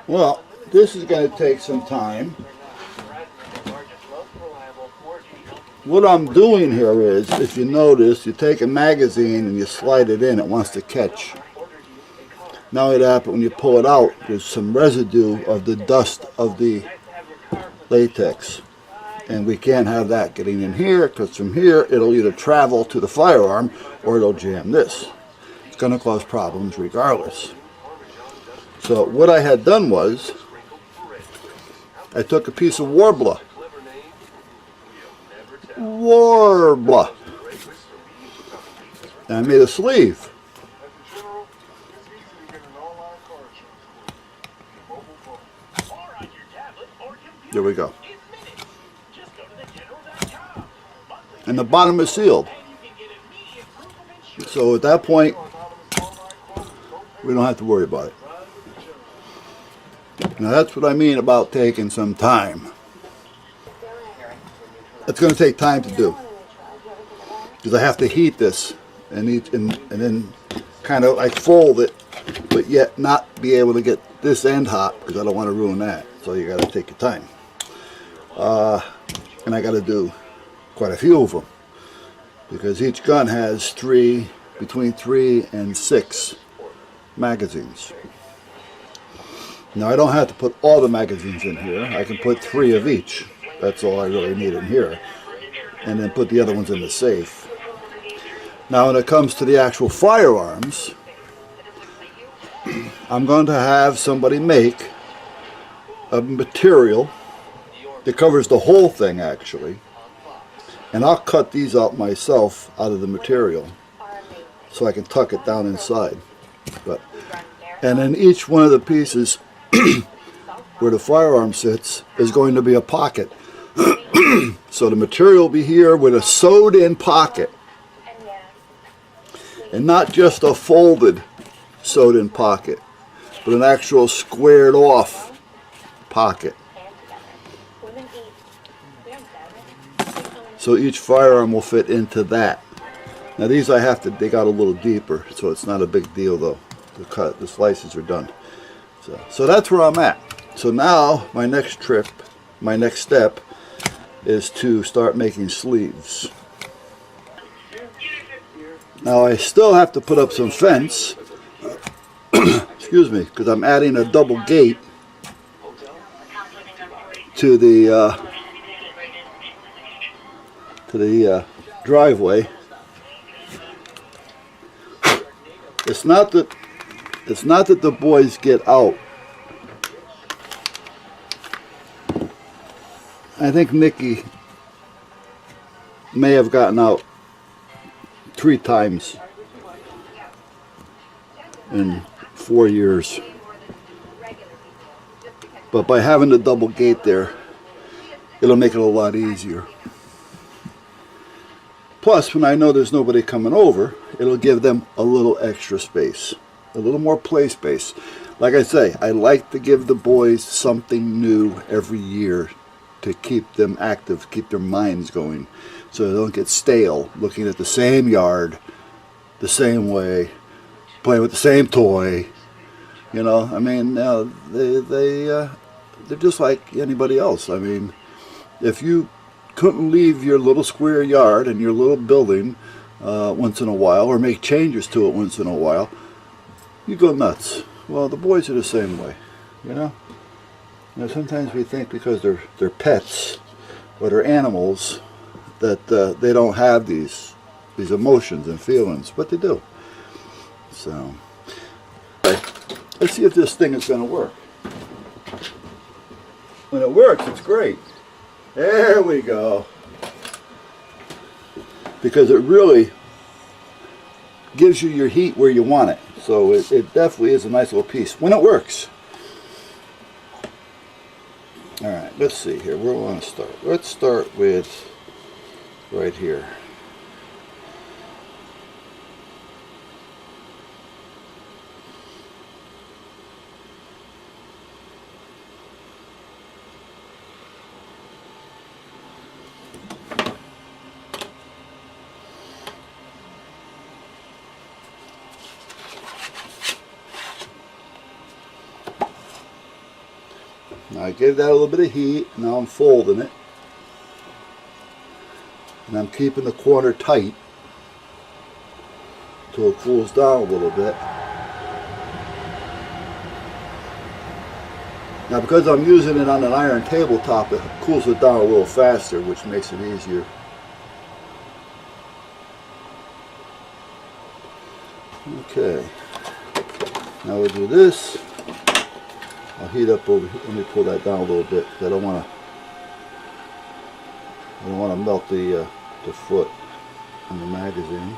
Well, this is going to take some time. What I'm doing here is, if you notice, you take a magazine and you slide it in, it wants to catch. Now what happens when you pull it out, there's some residue of the dust of the latex. And we can't have that getting in here, because from here it'll either travel to the firearm or it'll jam this. It's going to cause problems regardless. So what I had done was, I took a piece of Worbla, and I made a sleeve. There we go. And the bottom is sealed. So at that point, we don't have to worry about it. Now that's what I mean about taking some time. It's going to take time to do, because I have to heat this and then kind of like fold it, but yet not be able to get this end hot, because I don't want to ruin that. So you got to take your time. And I got to do quite a few of them, because each gun has between 3 and 6 magazines. Now I don't have to put all the magazines in here. I can put 3 of each. That's all I really need in here. And then put the other ones in the safe. Now when it comes to the actual firearms, I'm going to have somebody make a material that covers the whole thing actually. And I'll cut these out myself out of the material so I can tuck it down inside. And then each one of the pieces where the firearm sits is going to be a pocket. So the material will be here with a sewed in pocket. And not just a folded sewed in pocket, but an actual squared off pocket. So each firearm will fit into that. Now these I have to dig out a little deeper, so it's not a big deal though. The slices are done. So that's where I'm at. So now my next step is to start making sleeves. Now I still have to put up some fence, excuse me, because I'm adding a double gate to the driveway. It's not that the boys get out. I think Nikki may have gotten out 3 times in 4 years. But by having the double gate there, it'll make it a lot easier. Plus, when I know there's nobody coming over, it'll give them a little extra space, a little more play space. Like I say, I like to give the boys something new every year to keep them active, keep their minds going, so they don't get stale looking at the same yard, the same way, playing with the same toy. You know, I mean, they're just like anybody else. I mean, if you couldn't leave your little square yard and your little building once in a while, or make changes to it once in a while, you go nuts. Well, the boys are the same way, you know. You know, sometimes we think because they're pets or they're animals that they don't have these emotions and feelings, but they do. So, let's see if this thing is going to work. When it works, it's great. There we go. Because it really gives you your heat where you want it. So it definitely is a nice little piece when it works. Alright, let's see here. Where do we want to start? Let's start with right here. Now I gave that a little bit of heat. Now I'm folding it. And I'm keeping the corner tight until it cools down a little bit. Now because I'm using it on an iron tabletop, it cools it down a little faster, which makes it easier. Okay, now we'll do this. I'll heat up over here. Let me pull that down a little bit because I don't want to melt the foot on the magazine.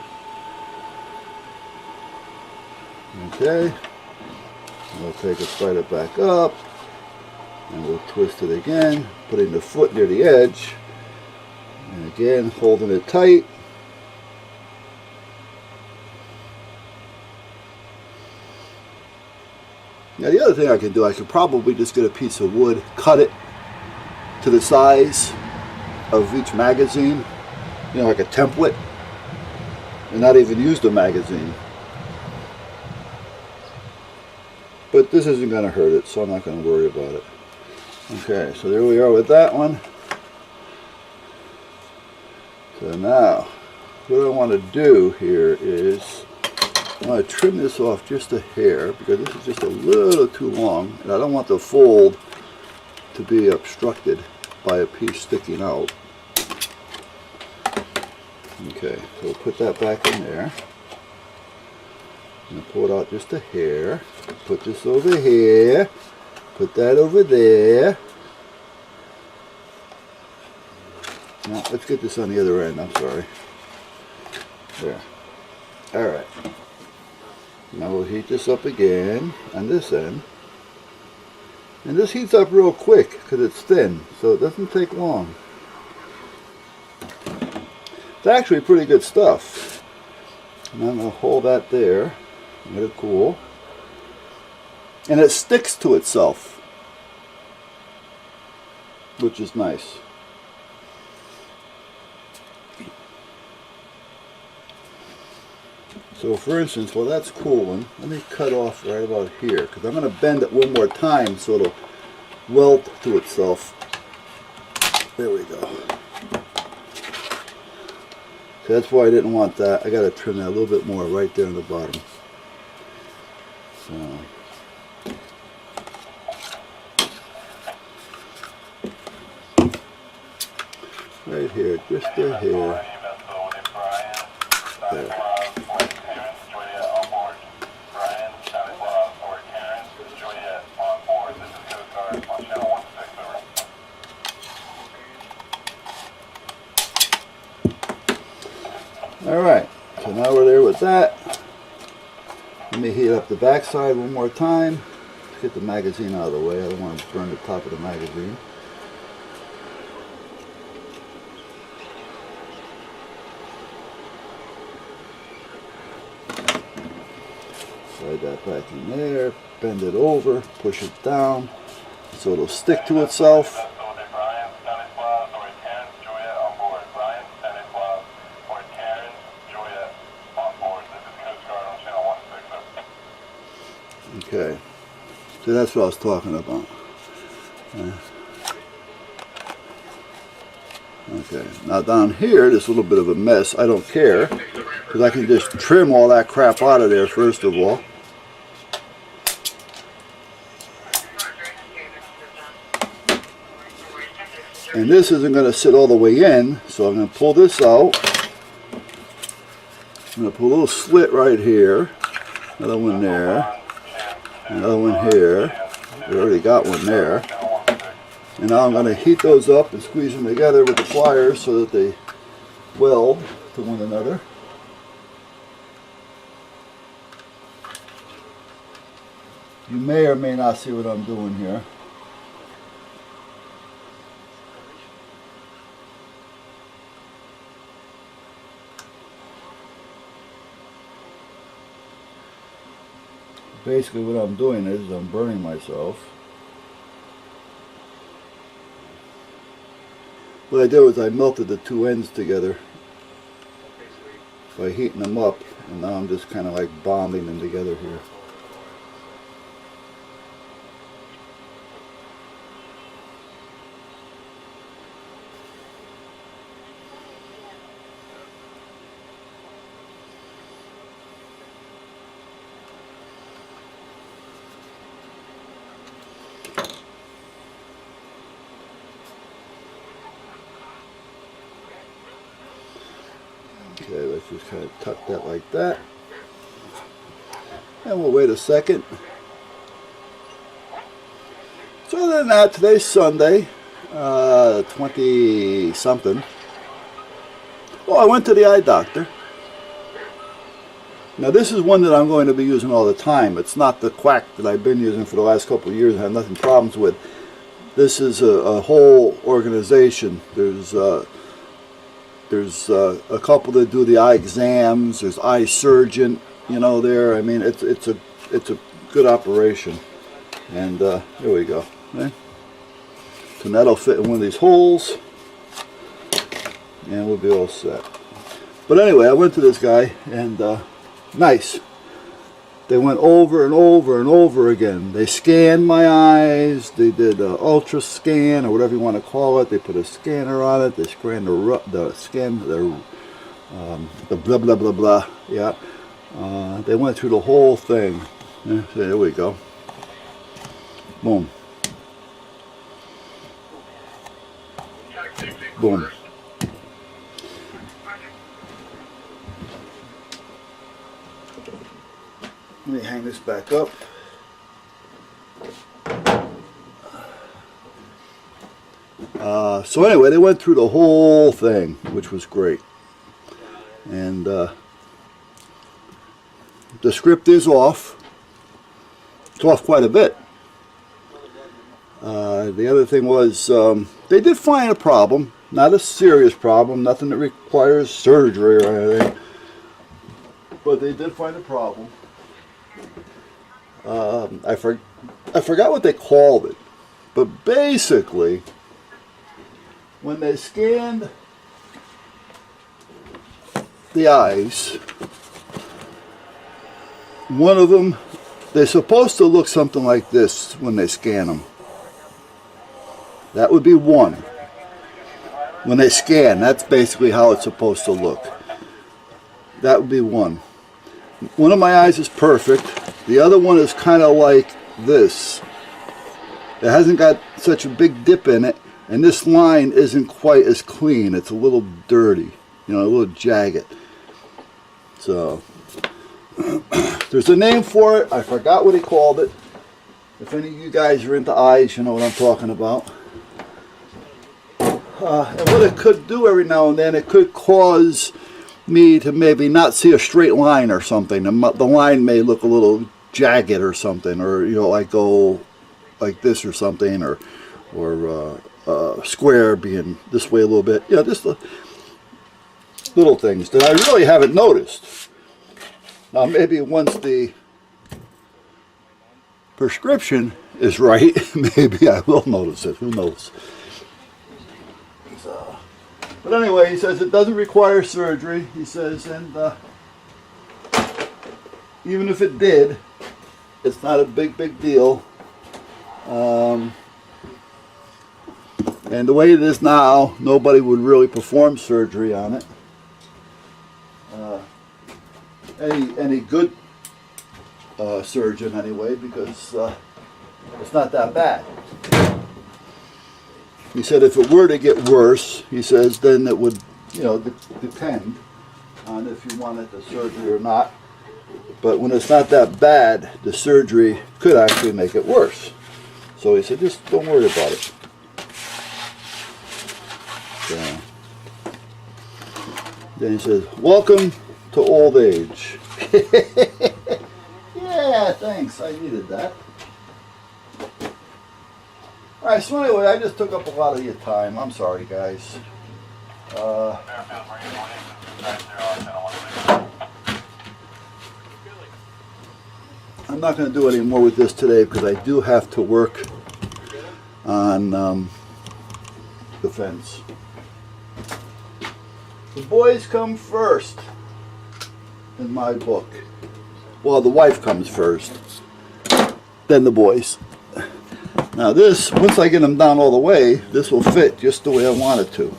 Okay, we'll take it, slide it back up, and we'll twist it again, putting the foot near the edge, and again holding it tight. Now the other thing I could do, I could probably just get a piece of wood, cut it to the size of each magazine, you know, like a template, and not even use the magazine. But this isn't going to hurt it, so I'm not going to worry about it. Okay, so there we are with that one. So now, what I want to do here is, I want to trim this off just a hair because this is just a little too long, and I don't want the fold to be obstructed by a piece sticking out. Okay, so we'll put that back in there. I'm going to pull it out just a hair. Put this over here. Put that over there. Now, let's get this on the other end. I'm sorry. There. Alright. Now we'll heat this up again on this end. And this heats up real quick because it's thin, so it doesn't take long. It's actually pretty good stuff. And I'm going to hold that there. Let it cool. And it sticks to itself, which is nice. So for instance, while that's cooling, let me cut off right about here, because I'm going to bend it one more time so it'll weld to itself. There we go. So that's why I didn't want that. I got to trim that a little bit more right there on the bottom. So right here, just a hair. There. Alright, so now we're there with that. Let me heat up the back side one more time. Let's get the magazine out of the way. I don't want to burn the top of the magazine. Slide that back in there, bend it over, push it down so it'll stick to itself. Okay, so that's what I was talking about. Okay, now down here, there's a little bit of a mess. I don't care, because I can just trim all that crap out of there first of all. And this isn't going to sit all the way in, so I'm going to pull this out. I'm going to put a little slit right here, another one there. Another one here. We already got one there. And now I'm going to heat those up and squeeze them together with the pliers so that they weld to one another. You may or may not see what I'm doing here. Basically what I'm doing is I'm burning myself. What I did was I melted the two ends together by heating them up, and now I'm just kind of like bonding them together here. Just kind of tuck that like that. And we'll wait a second. So other than that, today's Sunday, 20-something. Well, I went to the eye doctor. Now this is one that I'm going to be using all the time. It's not the Quack that I've been using for the last couple of years and have nothing problems with. This is a whole organization. There's a couple that do the eye exams. There's Eye Surgeon, you know, there. I mean, it's a good operation. And there we go. Okay. So that'll fit in one of these holes, and we'll be all set. But anyway, I went to this guy, and nice. They went over and over and over again. They scanned my eyes. They did an ultra scan, or whatever you want to call it. They put a scanner on it. They scanned the blah blah blah blah. Yeah. They went through the whole thing. Yeah, so there we go. Boom. Boom. Let me hang this back up. So anyway, they went through the whole thing, which was great. And the script is off. It's off quite a bit. The other thing was, they did find a problem. Not a serious problem, nothing that requires surgery or anything. But they did find a problem. I forgot what they called it. But basically, when they scanned the eyes, one of them, they're supposed to look something like this when they scan them. That would be one. When they scan, that's basically how it's supposed to look. That would be one. One of my eyes is perfect. The other one is kind of like this. It hasn't got such a big dip in it, and this line isn't quite as clean. It's a little dirty, you know, a little jagged. So, there's a name for it. I forgot what he called it. If any of you guys are into eyes, you know what I'm talking about. And what it could do every now and then, it could cause me to maybe not see a straight line or something. The line may look a little jagged or something, or, you know, I go like this or something, or square being this way a little bit. You know, just little things that I really haven't noticed. Now maybe once the prescription is right, maybe I will notice it. Who knows? But anyway, he says it doesn't require surgery. He says, and even if it did, it's not a big deal. And the way it is now, nobody would really perform surgery on it. Any good surgeon anyway, because it's not that bad. He said if it were to get worse, he says, then it would, you know, depend on if you wanted the surgery or not. But when it's not that bad, the surgery could actually make it worse. So he said, just don't worry about it. So, then he says, welcome to old age. Yeah, thanks. I needed that. Alright, so anyway, I just took up a lot of your time. I'm sorry, guys. I'm not going to do any more with this today because I do have to work on the fence. The boys come first in my book. Well, the wife comes first, then the boys. Now this, once I get them down all the way, this will fit just the way I want it to.